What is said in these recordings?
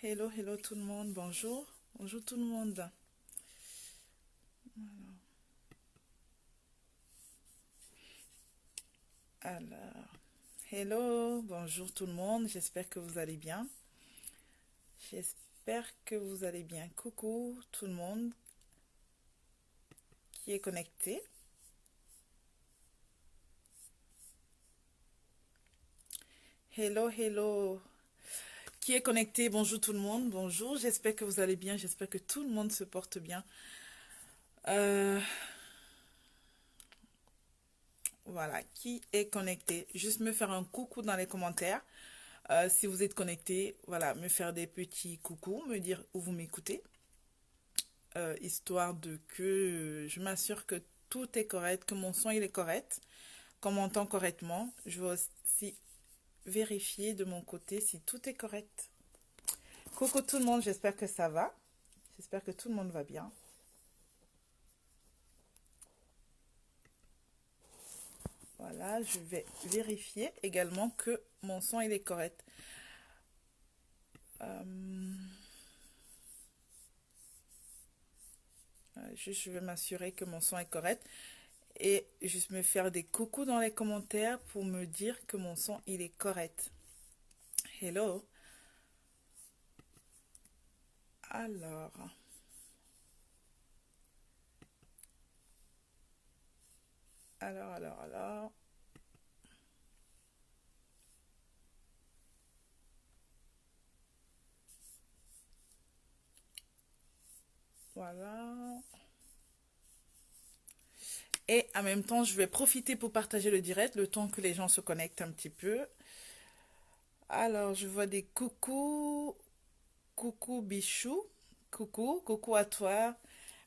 Hello, hello tout le monde, bonjour. Bonjour tout le monde. Alors, hello, bonjour tout le monde, j'espère que vous allez bien. J'espère que vous allez bien. Coucou tout le monde qui est connecté. Hello, hello. Qui est connecté, bonjour tout le monde, bonjour. J'espère que vous allez bien, j'espère que tout le monde se porte bien. Euh, voilà, qui est connecté? Juste me faire un coucou dans les commentaires. Si vous êtes connecté, voilà, me faire des petits coucous, me dire où vous m'écoutez. Histoire de que je m'assure que tout est correct, que mon son il est correct, qu'on m'entend correctement. Je vais aussi vérifier de mon côté si tout est correct. Coucou tout le monde, j'espère que ça va. J'espère que tout le monde va bien. Voilà, je vais vérifier également que mon son il est correct. Euh, juste, je vais m'assurer que mon son est correct et juste me faire des coucous dans les commentaires pour me dire que mon son il est correct. Hello. Alors, alors. Voilà. Et en même temps, je vais profiter pour partager le direct, le temps que les gens se connectent un petit peu. Alors, je vois des coucou, coucou Bichou, coucou à toi.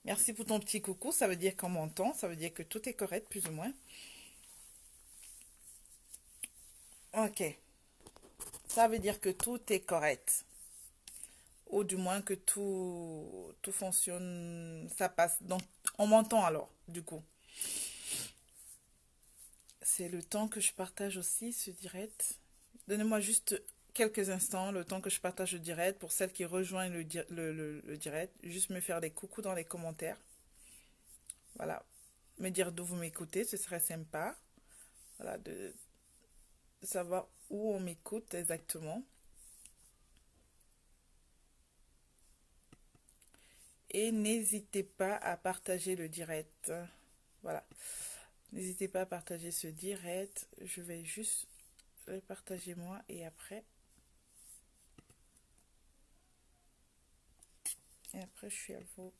Merci pour ton petit coucou, ça veut dire qu'on m'entend, ça veut dire que tout est correct, plus ou moins. Ok, ça veut dire que tout est correct. Ou du moins que tout fonctionne, ça passe. Donc, on m'entend alors, du coup. C'est le temps que je partage aussi ce direct. Donnez-moi juste quelques instants, le temps que je partage le direct. Pour celles qui rejoignent le direct, juste me faire des coucous dans les commentaires. Voilà. Me dire d'où vous m'écoutez, ce serait sympa. Voilà, de savoir où on m'écoute exactement. Et n'hésitez pas à partager le direct. Voilà. N'hésitez pas à partager ce direct. Je vais juste le partager moi et après. Et après, je suis à vous.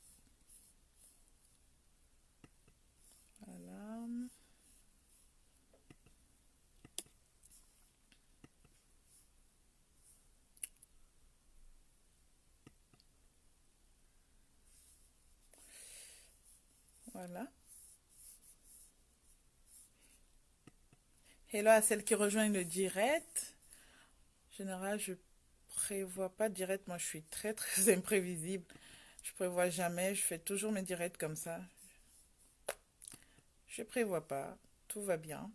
Voilà. Voilà. Hello à celles qui rejoignent le direct. En général, je prévois pas de direct. Moi, je suis très, très imprévisible. Je prévois jamais. Je fais toujours mes directs comme ça. Je prévois pas. Tout va bien.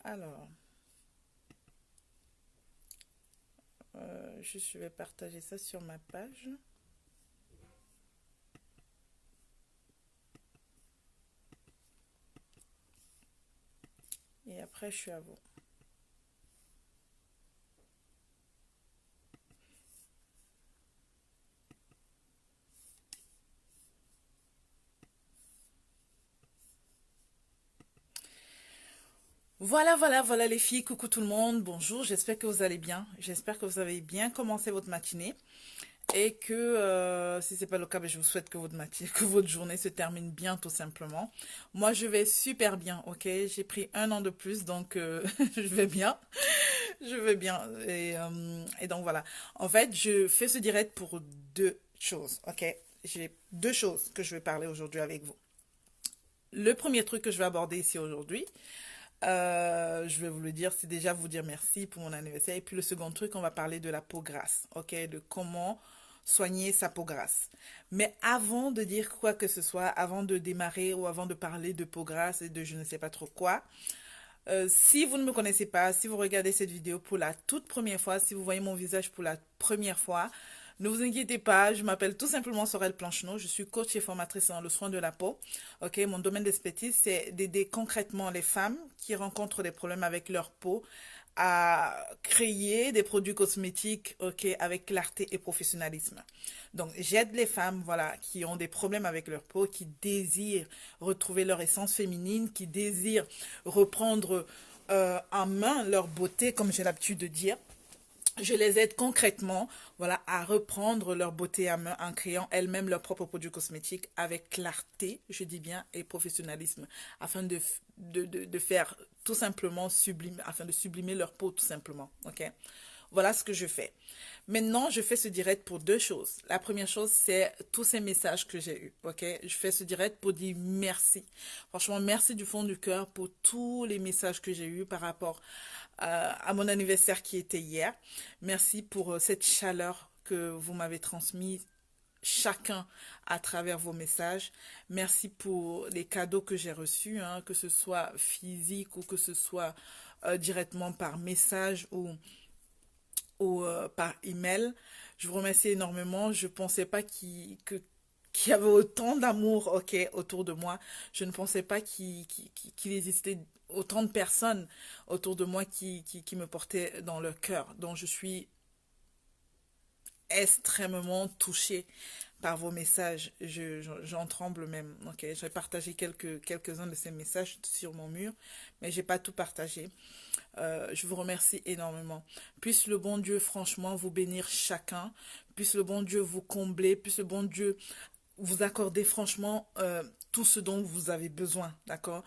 Alors, je vais partager ça sur ma page. Et après, je suis à vous. Voilà les filles, coucou tout le monde, bonjour, j'espère que vous allez bien, j'espère que vous avez bien commencé votre matinée et que si c'est pas le cas, ben, je vous souhaite que votre matinée, que votre journée se termine bien tout simplement. Moi je vais super bien, ok, j'ai pris un an de plus donc je vais bien, je vais bien et donc voilà. En fait je fais ce direct pour deux choses, ok, j'ai deux choses que je vais parler aujourd'hui avec vous. Le premier truc que je vais aborder ici aujourd'hui, je vais vous le dire, c'est déjà vous dire merci pour mon anniversaire. Et puis le second truc, on va parler de la peau grasse, ok? De comment soigner sa peau grasse. Mais avant de dire quoi que ce soit, avant de démarrer ou avant de parler de peau grasse et de je ne sais pas trop quoi, Si vous ne me connaissez pas, si vous regardez cette vidéo pour la toute première fois, si vous voyez mon visage pour la première fois, ne vous inquiétez pas, je m'appelle tout simplement Sorel Plancheneau, je suis coach et formatrice dans le soin de la peau. Ok, mon domaine d'expertise, c'est d'aider concrètement les femmes qui rencontrent des problèmes avec leur peau à créer des produits cosmétiques, ok, avec clarté et professionnalisme. Donc, j'aide les femmes, voilà, qui ont des problèmes avec leur peau, qui désirent retrouver leur essence féminine, qui désirent reprendre en main leur beauté, comme j'ai l'habitude de dire. Je les aide concrètement, voilà, à reprendre leur beauté à main en créant elles-mêmes leurs propres produits cosmétiques avec clarté, je dis bien, et professionnalisme, afin de faire tout simplement sublimer, afin de sublimer leur peau tout simplement, ok? Voilà ce que je fais. Maintenant, je fais ce direct pour deux choses. La première chose, c'est tous ces messages que j'ai eus, ok? Je fais ce direct pour dire merci. Franchement, merci du fond du cœur pour tous les messages que j'ai eus par rapport à mon anniversaire qui était hier. Merci pour cette chaleur que vous m'avez transmise chacun à travers vos messages. Merci pour les cadeaux que j'ai reçus, hein, que ce soit physique ou que ce soit directement par message ou par email. Je vous remercie énormément. Je ne pensais pas qu'il y avait autant d'amour, ok, autour de moi. Je ne pensais pas qu'il existait autant de personnes autour de moi qui me portaient dans leur cœur. Donc je suis extrêmement touchée par vos messages. J'en tremble même. Ok, j'ai partagé quelques-uns de ces messages sur mon mur, mais j'ai pas tout partagé. Je vous remercie énormément. Puisse le bon Dieu, franchement, vous bénir chacun. Puisse le bon Dieu vous combler. Puisse le bon Dieu vous accorder, franchement, tout ce dont vous avez besoin. D'accord?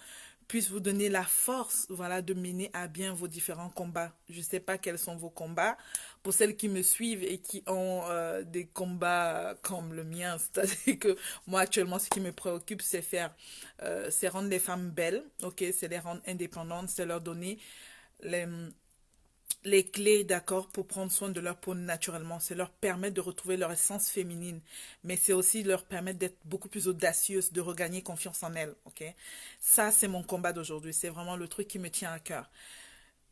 Puisse vous donner la force, voilà, de mener à bien vos différents combats. Je ne sais pas quels sont vos combats. Pour celles qui me suivent et qui ont des combats comme le mien, c'est-à-dire que moi actuellement, ce qui me préoccupe, c'est rendre les femmes belles, ok, c'est les rendre indépendantes, c'est leur donner les, les clés, d'accord, pour prendre soin de leur peau naturellement. C'est leur permettre de retrouver leur essence féminine, mais c'est aussi leur permettre d'être beaucoup plus audacieuses, de regagner confiance en elles, ok? Ça, c'est mon combat d'aujourd'hui. C'est vraiment le truc qui me tient à cœur.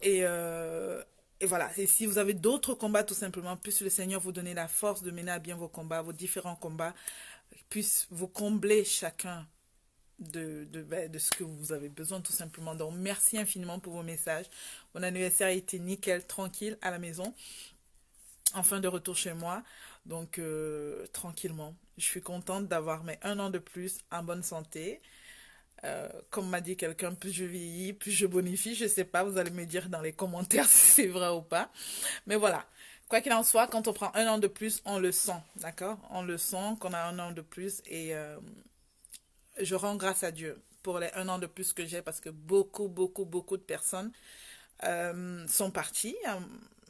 Et, euh, et voilà. Et si vous avez d'autres combats, tout simplement, puisse le Seigneur vous donner la force de mener à bien vos combats, vos différents combats, puisse vous combler chacun de ce que vous avez besoin tout simplement. Donc merci infiniment pour vos messages. Mon anniversaire a été nickel, tranquille à la maison. Enfin de retour chez moi. Donc tranquillement. Je suis contente d'avoir mes un an de plus en bonne santé. Comme m'a dit quelqu'un, plus je vieillis, plus je bonifie. Je sais pas, vous allez me dire dans les commentaires si c'est vrai ou pas. Mais voilà. Quoi qu'il en soit, quand on prend un an de plus, on le sent, d'accord? On le sent qu'on a un an de plus et je rends grâce à Dieu pour les un an de plus que j'ai parce que beaucoup de personnes sont parties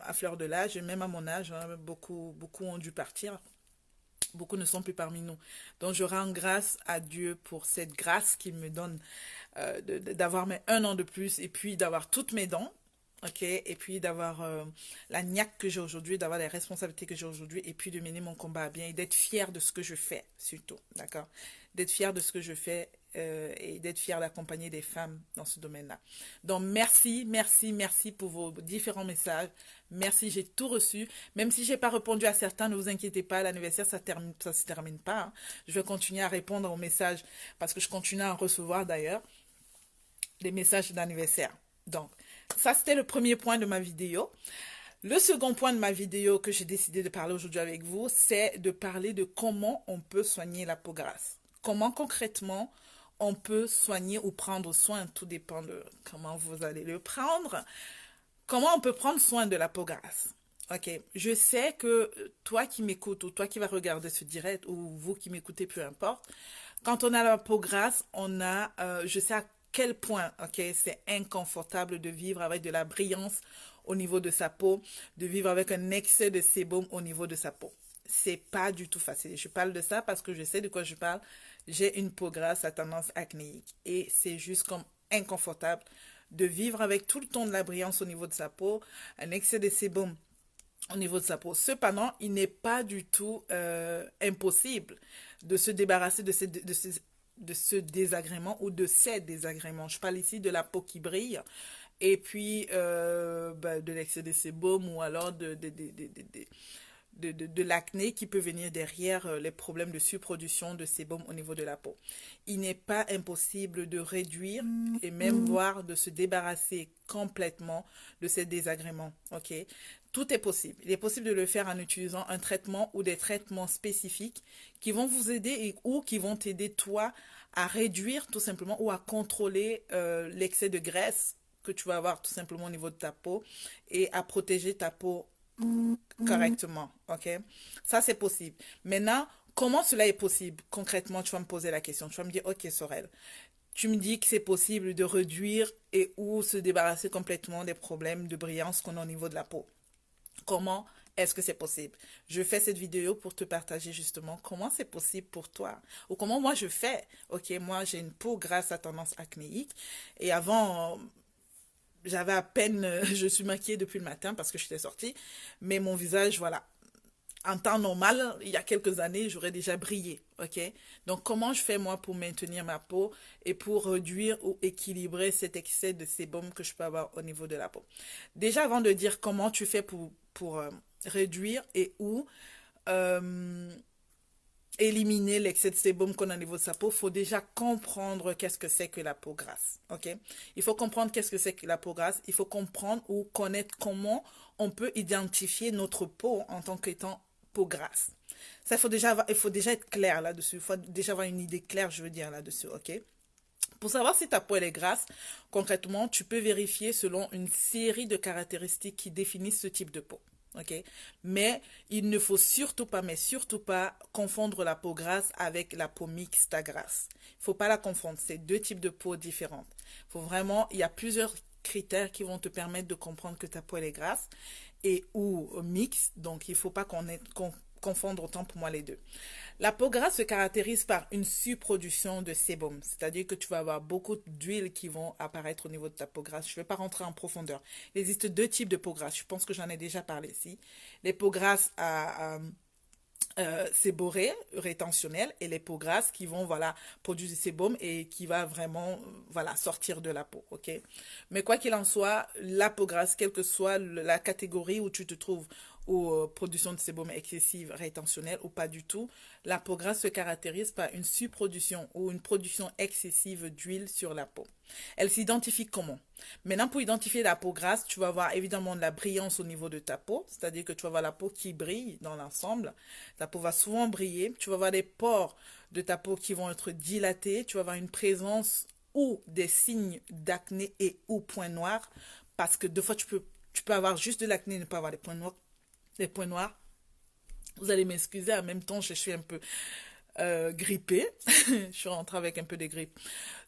à fleur de l'âge et même à mon âge, hein, beaucoup ont dû partir. Beaucoup ne sont plus parmi nous. Donc, je rends grâce à Dieu pour cette grâce qu'il me donne d'avoir mes un an de plus et puis d'avoir toutes mes dents. Ok, et puis d'avoir la niaque que j'ai aujourd'hui, d'avoir les responsabilités que j'ai aujourd'hui, et puis de mener mon combat à bien et d'être fière de ce que je fais, surtout, d'accord? D'être fière de ce que je fais et d'être fière d'accompagner des femmes dans ce domaine-là. Donc, merci pour vos différents messages. Merci, j'ai tout reçu. Même si j'ai pas répondu à certains, ne vous inquiétez pas, l'anniversaire, ça se termine pas, hein. Je vais continuer à répondre aux messages parce que je continue à en recevoir d'ailleurs des messages d'anniversaire. Donc, ça, c'était le premier point de ma vidéo. Le second point de ma vidéo que j'ai décidé de parler aujourd'hui avec vous, c'est de parler de comment on peut soigner la peau grasse. Comment concrètement on peut soigner ou prendre soin, tout dépend de comment vous allez le prendre. Comment on peut prendre soin de la peau grasse? Ok, je sais que toi qui m'écoutes ou toi qui vas regarder ce direct ou vous qui m'écoutez, peu importe, quand on a la peau grasse, je sais à quel point, ok, c'est inconfortable de vivre avec de la brillance au niveau de sa peau, de vivre avec un excès de sébum au niveau de sa peau. C'est pas du tout facile. Je parle de ça parce que je sais de quoi je parle. J'ai une peau grasse à tendance acnéique et c'est juste comme inconfortable de vivre avec tout le temps de la brillance au niveau de sa peau, un excès de sébum au niveau de sa peau. Cependant, il n'est pas du tout impossible de se débarrasser de ce désagrément ou de ces désagréments. Je parle ici de la peau qui brille et puis de l'excès de sébum ou alors de l'acné qui peut venir derrière les problèmes de surproduction de sébum au niveau de la peau. Il n'est pas impossible de réduire et même voire de se débarrasser complètement de ces désagréments. Ok, tout est possible. Il est possible de le faire en utilisant un traitement ou des traitements spécifiques qui vont vous aider ou qui vont t'aider toi à réduire tout simplement ou à contrôler l'excès de graisse que tu vas avoir tout simplement au niveau de ta peau et à protéger ta peau correctement, ok? Ça, c'est possible. Maintenant, comment cela est possible? Concrètement, tu vas me poser la question. Tu vas me dire, ok, Sorel, tu me dis que c'est possible de réduire et ou se débarrasser complètement des problèmes de brillance qu'on a au niveau de la peau. Comment est-ce que c'est possible? Je fais cette vidéo pour te partager justement comment c'est possible pour toi ou comment moi je fais. Ok, moi j'ai une peau grasse à tendance acnéique et avant j'avais à peine, je suis maquillée depuis le matin parce que j'étais sortie, mais mon visage, voilà, en temps normal, il y a quelques années, j'aurais déjà brillé, ok? Donc, comment je fais moi pour maintenir ma peau et pour réduire ou équilibrer cet excès de sébum que je peux avoir au niveau de la peau? Déjà, avant de dire comment tu fais pour réduire et ou euh, éliminer l'excès de sébum qu'on a au niveau de sa peau, il faut déjà comprendre qu'est-ce que c'est que la peau grasse. Ok? Il faut comprendre qu'est-ce que c'est que la peau grasse. Il faut comprendre ou connaître comment on peut identifier notre peau en tant qu'étant peau grasse. Ça, il faut déjà être clair là-dessus. Il faut déjà avoir une idée claire, je veux dire, là-dessus. Ok? Pour savoir si ta peau elle est grasse, concrètement, tu peux vérifier selon une série de caractéristiques qui définissent ce type de peau. Ok, mais il ne faut surtout pas, mais surtout pas confondre la peau grasse avec la peau mixte à grasse. Il ne faut pas la confondre, c'est deux types de peau différentes. Faut vraiment, il y a plusieurs critères qui vont te permettre de comprendre que ta peau elle est grasse et ou mixte, donc il ne faut pas qu'on confondre autant pour moi les deux. La peau grasse se caractérise par une surproduction de sébum, c'est-à-dire que tu vas avoir beaucoup d'huiles qui vont apparaître au niveau de ta peau grasse. Je ne vais pas rentrer en profondeur. Il existe deux types de peau grasse. Je pense que j'en ai déjà parlé ici. Les peaux grasses à séborrhées, rétentionnelles, et les peaux grasses qui vont voilà produire du sébum et qui va vraiment voilà sortir de la peau, ok. Mais quoi qu'il en soit, la peau grasse, quelle que soit la catégorie où tu te trouves, ou production de sébum excessive, rétentionnelle ou pas du tout, la peau grasse se caractérise par une surproduction ou une production excessive d'huile sur la peau. Elle s'identifie comment? Maintenant, pour identifier la peau grasse, tu vas avoir évidemment de la brillance au niveau de ta peau, c'est-à-dire que tu vas avoir la peau qui brille dans l'ensemble. Ta peau va souvent briller. Tu vas avoir des pores de ta peau qui vont être dilatés. Tu vas avoir une présence ou des signes d'acné et ou points noirs, parce que deux fois tu peux avoir juste de l'acné et ne pas avoir des points noirs. Les points noirs. Vous allez m'excuser, en même temps, je suis un peu grippée. Je suis rentrée avec un peu de grippe.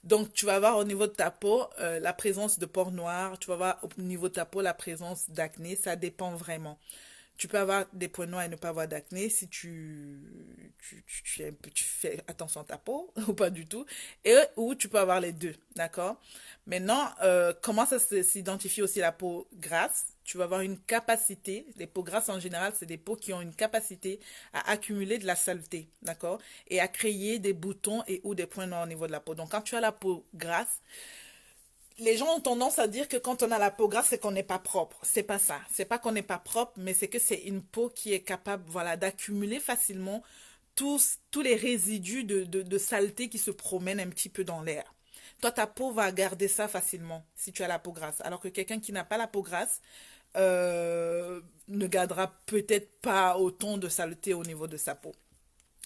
Donc, tu vas avoir au niveau de ta peau la présence de pores noirs. Tu vas avoir au niveau de ta peau la présence d'acné. Ça dépend vraiment. Tu peux avoir des points noirs et ne pas avoir d'acné si tu fais attention à ta peau ou pas du tout. Et ou tu peux avoir les deux, d'accord? Maintenant, comment ça s'identifie aussi la peau grasse? Tu vas avoir une capacité, les peaux grasses en général, c'est des peaux qui ont une capacité à accumuler de la saleté, d'accord? Et à créer des boutons et ou des points noirs au niveau de la peau. Donc, quand tu as la peau grasse, les gens ont tendance à dire que quand on a la peau grasse, c'est qu'on n'est pas propre. C'est pas ça. C'est pas qu'on n'est pas propre, mais c'est que c'est une peau qui est capable, voilà, d'accumuler facilement tous les résidus de saleté qui se promènent un petit peu dans l'air. Toi, ta peau va garder ça facilement si tu as la peau grasse. Alors que quelqu'un qui n'a pas la peau grasse ne gardera peut-être pas autant de saleté au niveau de sa peau.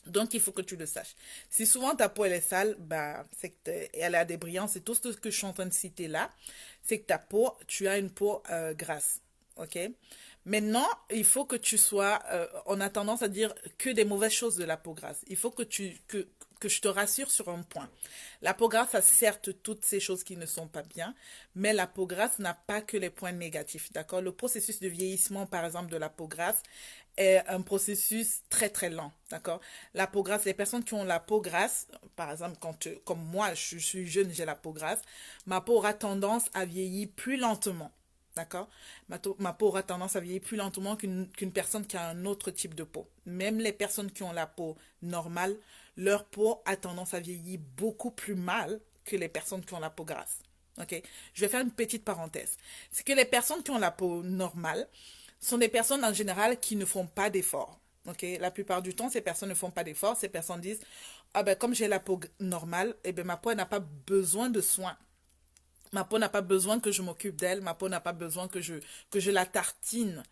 Donc, il faut que tu le saches. Si souvent ta peau elle est sale, bah, c'est que elle a des brillances et tout ce que je suis en train de citer là, c'est que ta peau, tu as une peau grasse. Ok? Maintenant, il faut que tu sois, on a tendance à dire que des mauvaises choses de la peau grasse. Il faut que je te rassure sur un point. La peau grasse a certes toutes ces choses qui ne sont pas bien, mais la peau grasse n'a pas que les points négatifs, d'accord? Le processus de vieillissement, par exemple, de la peau grasse est un processus très très lent, d'accord? La peau grasse, les personnes qui ont la peau grasse, par exemple, comme moi, je suis jeune, j'ai la peau grasse, ma peau aura tendance à vieillir plus lentement. D'accord? Ma peau aura tendance à vieillir plus lentement qu'une personne qui a un autre type de peau. Même les personnes qui ont la peau normale, leur peau a tendance à vieillir beaucoup plus mal que les personnes qui ont la peau grasse. Ok, je vais faire une petite parenthèse. C'est que les personnes qui ont la peau normale sont des personnes en général qui ne font pas d'efforts. Ok, la plupart du temps, ces personnes ne font pas d'efforts. Ces personnes disent, ah ben comme j'ai la peau normale, eh ben ma peau n'a pas besoin de soins. Ma peau n'a pas besoin que je m'occupe d'elle. Ma peau n'a pas besoin que je la tartine.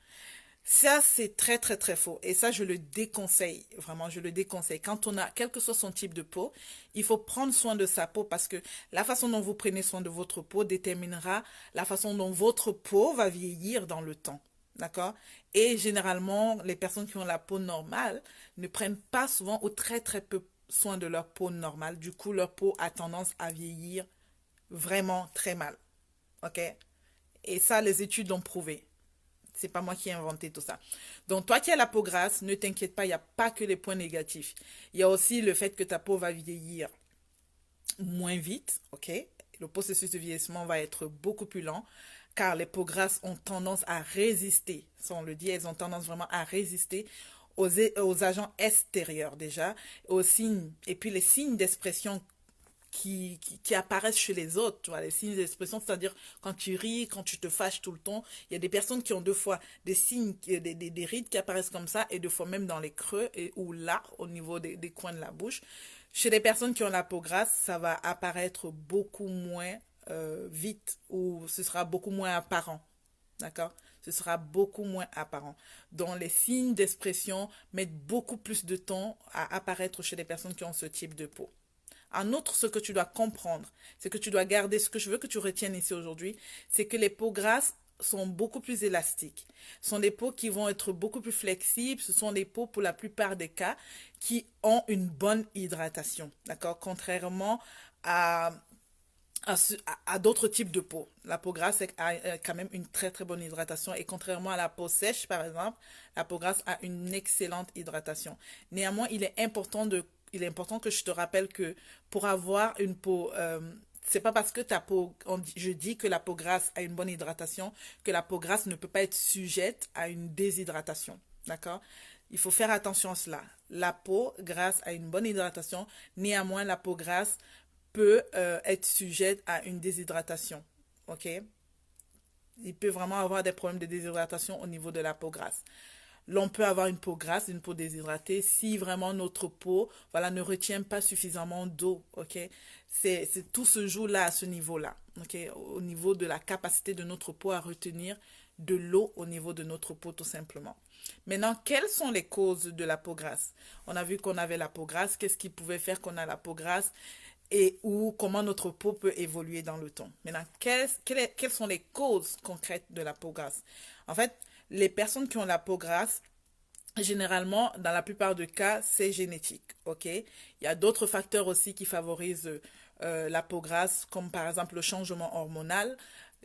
Ça, c'est très, très, très faux. Et ça, je le déconseille. Vraiment, je le déconseille. Quand on a, quel que soit son type de peau, il faut prendre soin de sa peau parce que la façon dont vous prenez soin de votre peau déterminera la façon dont votre peau va vieillir dans le temps. D'accord? Et généralement, les personnes qui ont la peau normale ne prennent pas souvent ou très, très peu soin de leur peau normale. Du coup, leur peau a tendance à vieillir vraiment très mal. OK? Et ça, les études l'ont prouvé. C'est pas moi qui ai inventé tout ça. Donc, toi qui as la peau grasse, ne t'inquiète pas, il n'y a pas que les points négatifs. Il y a aussi le fait que ta peau va vieillir moins vite, ok? Le processus de vieillissement va être beaucoup plus lent, car les peaux grasses ont tendance à résister. Ça, on le dit, elles ont tendance vraiment à résister aux agents extérieurs déjà, aux signes, et puis les signes d'expression qui apparaissent chez les autres, tu vois, les signes d'expression, c'est-à-dire quand tu ris, quand tu te fâches tout le temps. Il y a des personnes qui ont deux fois des signes, des rides qui apparaissent comme ça, et deux fois même dans les creux ou là, au niveau des coins de la bouche. Chez les personnes qui ont la peau grasse, ça va apparaître beaucoup moins vite ou ce sera beaucoup moins apparent. D'accord? Ce sera beaucoup moins apparent. Donc, les signes d'expression mettent beaucoup plus de temps à apparaître chez les personnes qui ont ce type de peau. En outre, ce que tu dois comprendre, c'est que tu dois garder, ce que je veux que tu retiennes ici aujourd'hui, c'est que les peaux grasses sont beaucoup plus élastiques. Ce sont des peaux qui vont être beaucoup plus flexibles. Ce sont des peaux, pour la plupart des cas, qui ont une bonne hydratation. D'accord? Contrairement à, à d'autres types de peaux. La peau grasse a quand même une très très bonne hydratation et contrairement à la peau sèche par exemple, la peau grasse a une excellente hydratation. Néanmoins, il est important que je te rappelle que pour avoir une peau, c'est pas parce que ta peau, je dis que la peau grasse a une bonne hydratation que la peau grasse ne peut pas être sujette à une déshydratation. D'accord? Il faut faire attention à cela. La peau grasse a une bonne hydratation, néanmoins la peau grasse peut être sujette à une déshydratation. OK? Il peut vraiment avoir des problèmes de déshydratation au niveau de la peau grasse. L'on peut avoir une peau grasse, une peau déshydratée, si vraiment notre peau, voilà, ne retient pas suffisamment d'eau, ok? Tout se joue là, à ce niveau-là, ok? Au niveau de la capacité de notre peau à retenir de l'eau au niveau de notre peau, tout simplement. Maintenant, quelles sont les causes de la peau grasse? On a vu qu'on avait la peau grasse, qu'est-ce qui pouvait faire qu'on a la peau grasse? Et ou comment notre peau peut évoluer dans le temps. Maintenant, quelles sont les causes concrètes de la peau grasse? En fait, les personnes qui ont la peau grasse, généralement, dans la plupart des cas, c'est génétique, ok? Il y a d'autres facteurs aussi qui favorisent la peau grasse, comme par exemple le changement hormonal.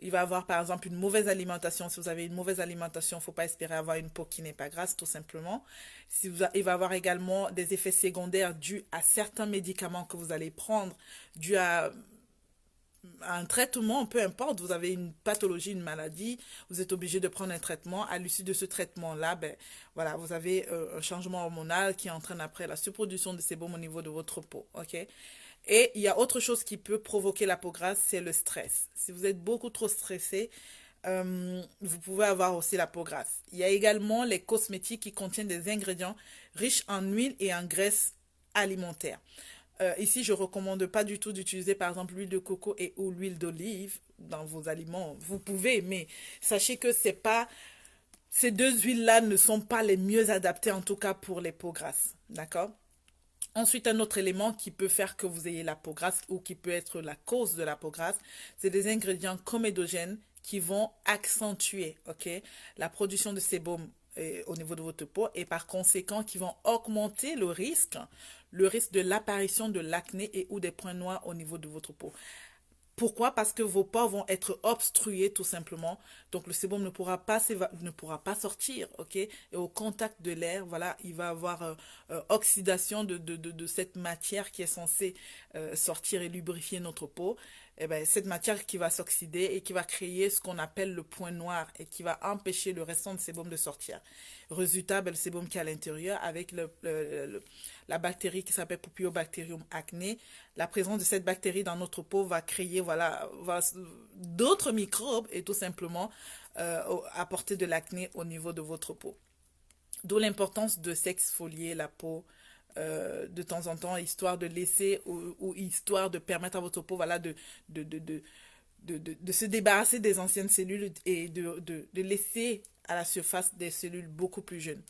Il va avoir par exemple une mauvaise alimentation. Si vous avez une mauvaise alimentation, il ne faut pas espérer avoir une peau qui n'est pas grasse, tout simplement. Il va avoir également des effets secondaires dus à certains médicaments que vous allez prendre, dus à un traitement, peu importe, vous avez une pathologie, une maladie, vous êtes obligé de prendre un traitement. À l'issue de ce traitement-là, ben, voilà, vous avez un changement hormonal qui entraîne après la surproduction de sébum au niveau de votre peau. Ok? Et il y a autre chose qui peut provoquer la peau grasse, c'est le stress. Si vous êtes beaucoup trop stressé, vous pouvez avoir aussi la peau grasse. Il y a également les cosmétiques qui contiennent des ingrédients riches en huile et en graisse alimentaire. Ici, je ne recommande pas du tout d'utiliser par exemple l'huile de coco et ou l'huile d'olive dans vos aliments. Vous pouvez, mais sachez que c'est pas, ces deux huiles-là ne sont pas les mieux adaptées en tout cas pour les peaux grasses. D'accord? Ensuite, un autre élément qui peut faire que vous ayez la peau grasse ou qui peut être la cause de la peau grasse, c'est des ingrédients comédogènes qui vont accentuer, ok, la production de sébum au niveau de votre peau et par conséquent qui vont augmenter le risque de l'apparition de l'acné et ou des points noirs au niveau de votre peau. Pourquoi? Parce que vos pores vont être obstrués tout simplement. Donc le sébum ne pourra pas sortir, ok? Et au contact de l'air, voilà, il va avoir oxydation de cette matière qui est censée sortir et lubrifier notre peau. eh ben, cette matière qui va s'oxyder et qui va créer ce qu'on appelle le point noir et qui va empêcher le restant de sébum de sortir. Résultat, ben, le sébum qui est à l'intérieur avec la bactérie qui s'appelle Propionibacterium acné, la présence de cette bactérie dans notre peau va créer voilà, d'autres microbes et tout simplement apporter de l'acné au niveau de votre peau. D'où l'importance de s'exfolier la peau de temps en temps, histoire de laisser ou histoire de permettre à votre peau voilà, de, de, de, de se débarrasser des anciennes cellules et de laisser à la surface des cellules beaucoup plus jeunes.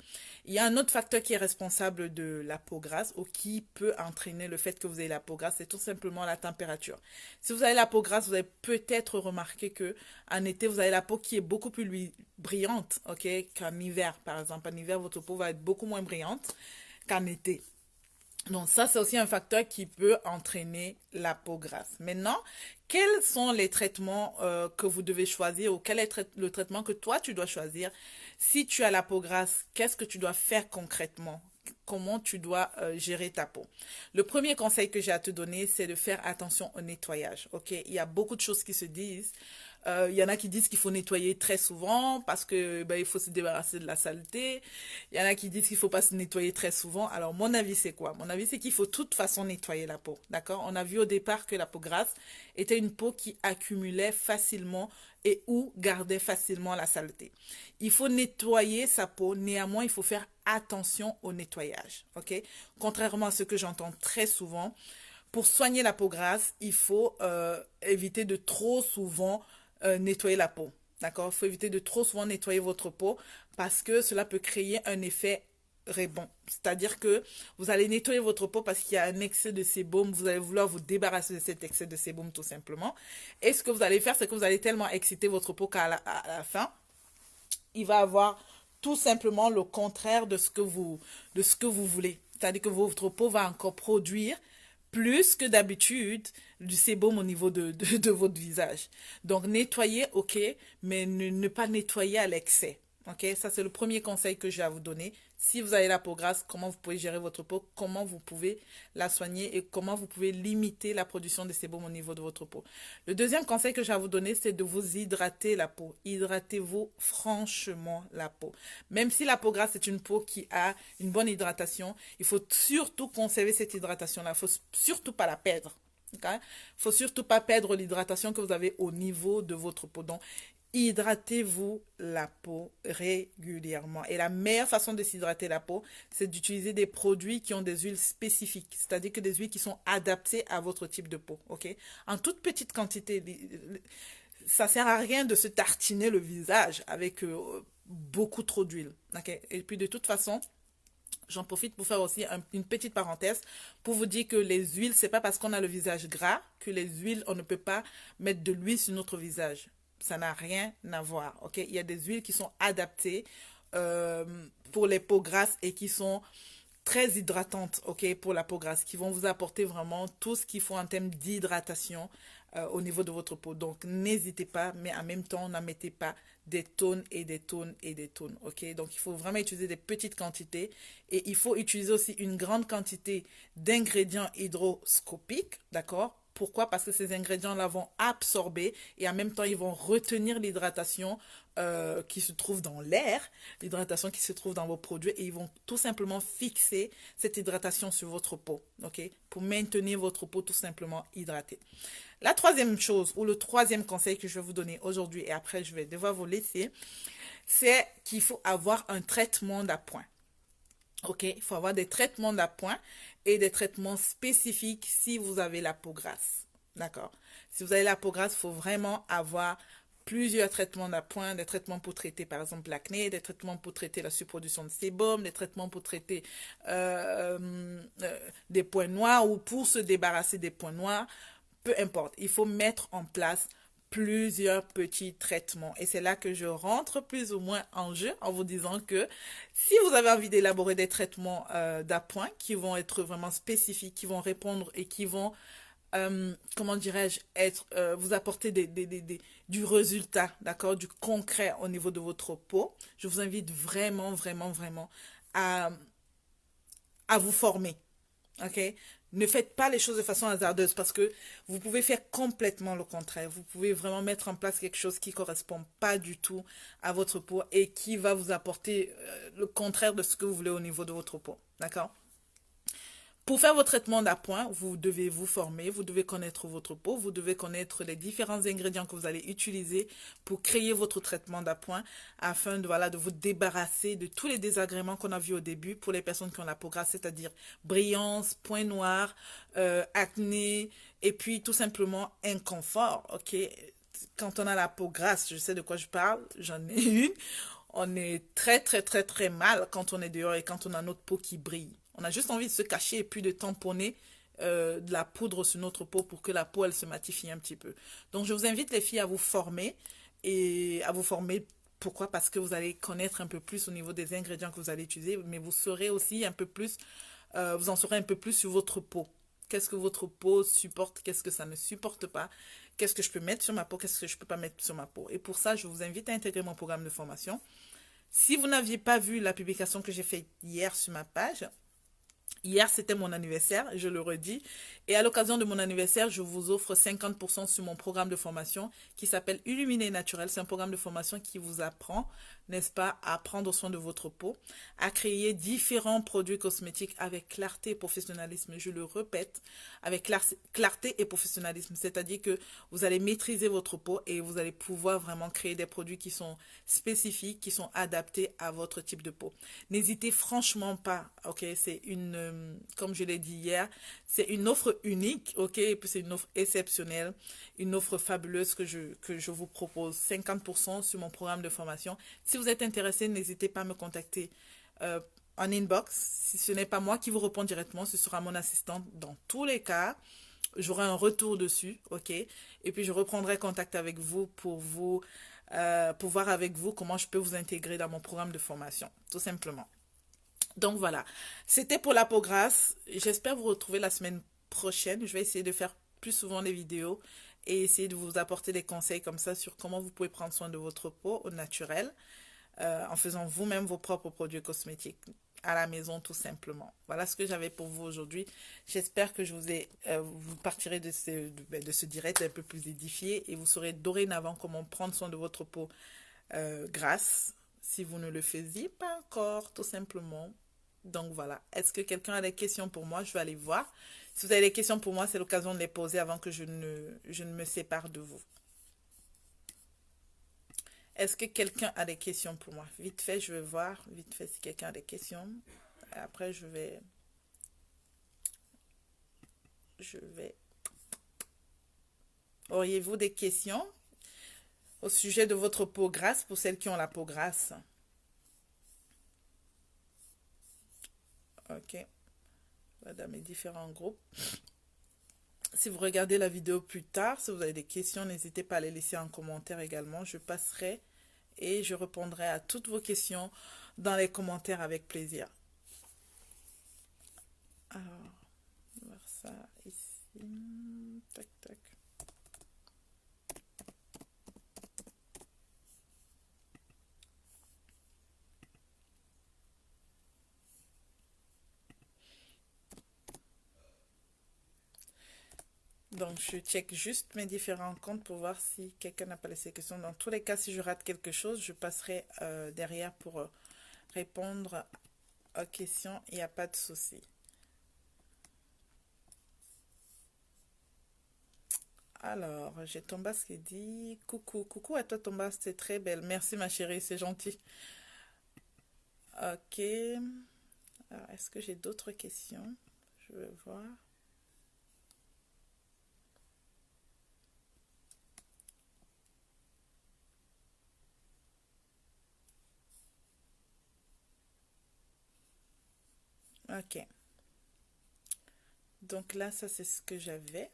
Il y a un autre facteur qui est responsable de la peau grasse ou qui peut entraîner le fait que vous ayez la peau grasse, c'est tout simplement la température. Si vous avez la peau grasse, vous avez peut-être remarqué que en été, vous avez la peau qui est beaucoup plus brillante, ok, qu'en hiver, par exemple. En hiver, votre peau va être beaucoup moins brillante qu'en été. Donc ça, c'est aussi un facteur qui peut entraîner la peau grasse. Maintenant, quels sont les traitements que vous devez choisir ou quel est le traitement que toi, tu dois choisir? Si tu as la peau grasse, qu'est-ce que tu dois faire concrètement? Comment tu dois gérer ta peau? Le premier conseil que j'ai à te donner, c'est de faire attention au nettoyage. Ok, il y a beaucoup de choses qui se disent. Il y en a qui disent qu'il faut nettoyer très souvent parce que ben, il faut se débarrasser de la saleté. Il y en a qui disent qu'il ne faut pas se nettoyer très souvent. Alors, mon avis, c'est quoi? Mon avis, c'est qu'il faut de toute façon nettoyer la peau. D'accord? On a vu au départ que la peau grasse était une peau qui accumulait facilement et ou gardait facilement la saleté. Il faut nettoyer sa peau. Néanmoins, il faut faire attention au nettoyage. OK? Contrairement à ce que j'entends très souvent, pour soigner la peau grasse, il faut éviter de trop souvent nettoyer la peau. D'accord? Il faut éviter de trop souvent nettoyer votre peau parce que cela peut créer un effet rebond. C'est-à-dire que vous allez nettoyer votre peau parce qu'il y a un excès de sébum, vous allez vouloir vous débarrasser de cet excès de sébum tout simplement. Et ce que vous allez faire, c'est que vous allez tellement exciter votre peau qu'à la fin, il va avoir tout simplement le contraire de ce que vous voulez. C'est-à-dire que votre peau va encore produire plus que d'habitude du sébum au niveau de votre visage. Donc, nettoyer, ok, mais ne pas nettoyer à l'excès. Ok, ça c'est le premier conseil que j'ai à vous donner. Si vous avez la peau grasse, comment vous pouvez gérer votre peau, comment vous pouvez la soigner et comment vous pouvez limiter la production de sébum au niveau de votre peau. Le deuxième conseil que j'ai à vous donner, c'est de vous hydrater la peau. Hydratez-vous franchement la peau. Même si la peau grasse est une peau qui a une bonne hydratation, il faut surtout conserver cette hydratation-là. Il ne faut surtout pas la perdre. Okay? Faut surtout pas perdre l'hydratation que vous avez au niveau de votre peau. Donc, hydratez-vous la peau régulièrement. Et la meilleure façon de s'hydrater la peau, c'est d'utiliser des produits qui ont des huiles spécifiques, c'est-à-dire que des huiles qui sont adaptées à votre type de peau. Ok? En toute petite quantité, ça sert à rien de se tartiner le visage avec beaucoup trop d'huile. Okay? Et puis de toute façon, j'en profite pour faire aussi une petite parenthèse pour vous dire que les huiles, c'est pas parce qu'on a le visage gras que les huiles, on ne peut pas mettre de l'huile sur notre visage. Ça n'a rien à voir. Ok, il y a des huiles qui sont adaptées euh, pour les peaux grasses et qui sont très hydratantes, ok, pour la peau grasse, qui vont vous apporter vraiment tout ce qu'il faut en termes d'hydratation au niveau de votre peau. Donc, n'hésitez pas, mais en même temps, n'en mettez pas des tonnes et des tonnes et des tonnes, ok? Donc, il faut vraiment utiliser des petites quantités et il faut utiliser aussi une grande quantité d'ingrédients hydroscopiques, d'accord? Pourquoi? Parce que ces ingrédients-là vont absorber et en même temps, ils vont retenir l'hydratation qui se trouve dans l'air, l'hydratation qui se trouve dans vos produits et ils vont tout simplement fixer cette hydratation sur votre peau, ok? Pour maintenir votre peau tout simplement hydratée. La troisième chose ou le troisième conseil que je vais vous donner aujourd'hui et après je vais devoir vous laisser, c'est qu'il faut avoir un traitement d'appoint. Ok, il faut avoir des traitements d'appoint et des traitements spécifiques si vous avez la peau grasse. D'accord? Si vous avez la peau grasse, il faut vraiment avoir plusieurs traitements d'appoint, des traitements pour traiter par exemple l'acné, des traitements pour traiter la surproduction de sébum, des traitements pour traiter des points noirs ou pour se débarrasser des points noirs. Peu importe, il faut mettre en place plusieurs petits traitements. Et c'est là que je rentre plus ou moins en jeu en vous disant que si vous avez envie d'élaborer des traitements d'appoint qui vont être vraiment spécifiques, qui vont répondre et qui vont, comment dirais-je, être, vous apporter du résultat, d'accord, du concret au niveau de votre peau, je vous invite vraiment, vraiment, vraiment à, à vous former. Ok? Ne faites pas les choses de façon hasardeuse parce que vous pouvez faire complètement le contraire. Vous pouvez vraiment mettre en place quelque chose qui ne correspond pas du tout à votre peau et qui va vous apporter le contraire de ce que vous voulez au niveau de votre peau. D'accord? Pour faire vos traitements d'appoint, vous devez vous former, vous devez connaître votre peau, vous devez connaître les différents ingrédients que vous allez utiliser pour créer votre traitement d'appoint afin de, voilà, de vous débarrasser de tous les désagréments qu'on a vus au début pour les personnes qui ont la peau grasse, c'est-à-dire brillance, points noirs, acné et puis tout simplement inconfort. Ok, quand on a la peau grasse, je sais de quoi je parle, j'en ai une. On est très, très, très, très mal quand on est dehors et quand on a notre peau qui brille. On a juste envie de se cacher et puis de tamponner de la poudre sur notre peau pour que la peau, elle se matifie un petit peu. Donc, je vous invite, les filles, à vous former et à vous former. Pourquoi? Parce que vous allez connaître un peu plus au niveau des ingrédients que vous allez utiliser, mais vous saurez aussi un peu plus, vous en saurez un peu plus sur votre peau. Qu'est-ce que votre peau supporte, qu'est-ce que ça ne supporte pas, qu'est-ce que je peux mettre sur ma peau, qu'est-ce que je ne peux pas mettre sur ma peau. Et pour ça, je vous invite à intégrer mon programme de formation. Si vous n'aviez pas vu la publication que j'ai faite hier sur ma page, hier, c'était mon anniversaire, je le redis. Et à l'occasion de mon anniversaire, je vous offre 50% sur mon programme de formation qui s'appelle Illuminer Naturel. C'est un programme de formation qui vous apprend, n'est-ce pas, à prendre soin de votre peau, à créer différents produits cosmétiques avec clarté et professionnalisme. Je le répète, avec clarté et professionnalisme. C'est-à-dire que vous allez maîtriser votre peau et vous allez pouvoir vraiment créer des produits qui sont spécifiques, qui sont adaptés à votre type de peau. N'hésitez franchement pas, ok, c'est comme je l'ai dit hier, c'est une offre unique, ok, et puis c'est une offre exceptionnelle, une offre fabuleuse que je vous propose, 50% sur mon programme de formation. Si vous êtes intéressé, n'hésitez pas à me contacter euh, en inbox. Si ce n'est pas moi qui vous réponds directement, ce sera mon assistante dans tous les cas. J'aurai un retour dessus, ok, et puis je reprendrai contact avec vous pour voir avec vous comment je peux vous intégrer dans mon programme de formation, tout simplement. Donc voilà, c'était pour la peau grasse. J'espère vous retrouver la semaine prochaine. Je vais essayer de faire plus souvent des vidéos et essayer de vous apporter des conseils comme ça sur comment vous pouvez prendre soin de votre peau au naturel en faisant vous-même vos propres produits cosmétiques à la maison tout simplement. Voilà ce que j'avais pour vous aujourd'hui. J'espère que vous partirez de ce direct un peu plus édifié et vous saurez dorénavant comment prendre soin de votre peau grasse si vous ne le faisiez pas encore tout simplement. Donc voilà. Est-ce que quelqu'un a des questions pour moi? Je vais aller voir. Si vous avez des questions pour moi, c'est l'occasion de les poser avant que je ne me sépare de vous. Est-ce que quelqu'un a des questions pour moi? Vite fait, je vais voir. Vite fait, si quelqu'un a des questions. Après, je vais. Auriez-vous des questions au sujet de votre peau grasse pour celles qui ont la peau grasse? Ok. Dans mes différents groupes. Si vous regardez la vidéo plus tard, si vous avez des questions, n'hésitez pas à les laisser en commentaire également. Je passerai et je répondrai à toutes vos questions dans les commentaires avec plaisir. Alors, on va voir ça ici. Tac, tac. Donc, je check juste mes différents comptes pour voir si quelqu'un n'a pas laissé de questions. Dans tous les cas, si je rate quelque chose, je passerai derrière pour répondre aux questions. Il n'y a pas de souci. Alors, j'ai Tombas qui dit coucou, coucou à toi Tombas, c'est très belle. Merci ma chérie, c'est gentil. Ok. Alors, est-ce que j'ai d'autres questions? Je vais voir. Ok. Donc là, ça c'est ce que j'avais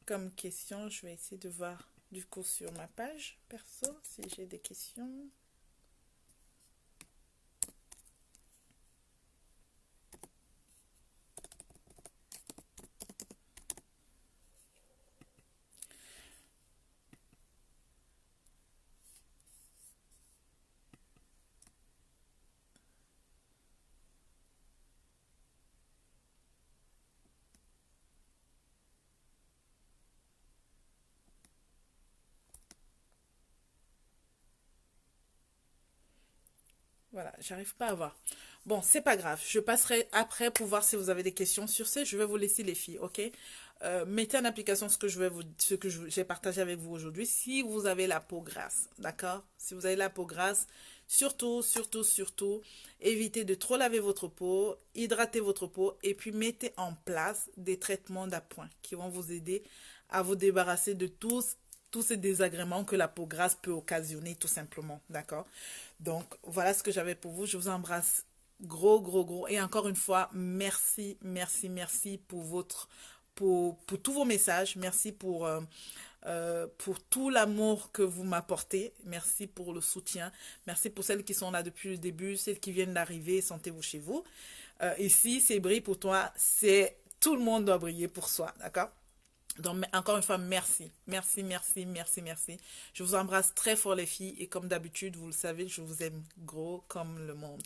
comme question. Je vais essayer de voir du coup sur ma page perso si j'ai des questions. Voilà, j'arrive pas à voir. Bon, c'est pas grave. Je passerai après pour voir si vous avez des questions. Sur ce, je vais vous laisser les filles, ok? Mettez en application ce que j'ai partagé avec vous aujourd'hui. Si vous avez la peau grasse, d'accord? Si vous avez la peau grasse, surtout, surtout, surtout, évitez de trop laver votre peau, hydratez votre peau et puis mettez en place des traitements d'appoint qui vont vous aider à vous débarrasser de tous ces désagréments que la peau grasse peut occasionner, tout simplement, d'accord? Donc, voilà ce que j'avais pour vous. Je vous embrasse gros, gros, gros. Et encore une fois, merci, merci, merci pour tous vos messages. Merci pour tout l'amour que vous m'apportez. Merci pour le soutien. Merci pour celles qui sont là depuis le début, celles qui viennent d'arriver. Sentez-vous chez vous. Ici, c'est brille pour toi. C'est tout le monde doit briller pour soi. D'accord? Donc, encore une fois, merci. Merci, merci, merci, merci. Je vous embrasse très fort, les filles. Et comme d'habitude, vous le savez, je vous aime gros comme le monde.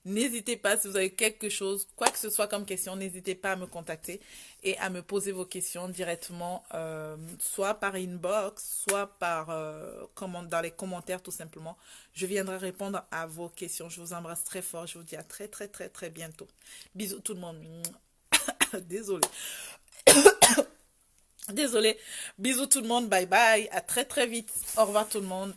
N'hésitez pas, si vous avez quelque chose, quoi que ce soit comme question, n'hésitez pas à me contacter et à me poser vos questions directement, soit par inbox, soit dans les commentaires, tout simplement. Je viendrai répondre à vos questions. Je vous embrasse très fort. Je vous dis à très, très, très, très bientôt. Bisous tout le monde. Désolée. Désolée. Bisous tout le monde. Bye bye. À très très vite. Au revoir tout le monde.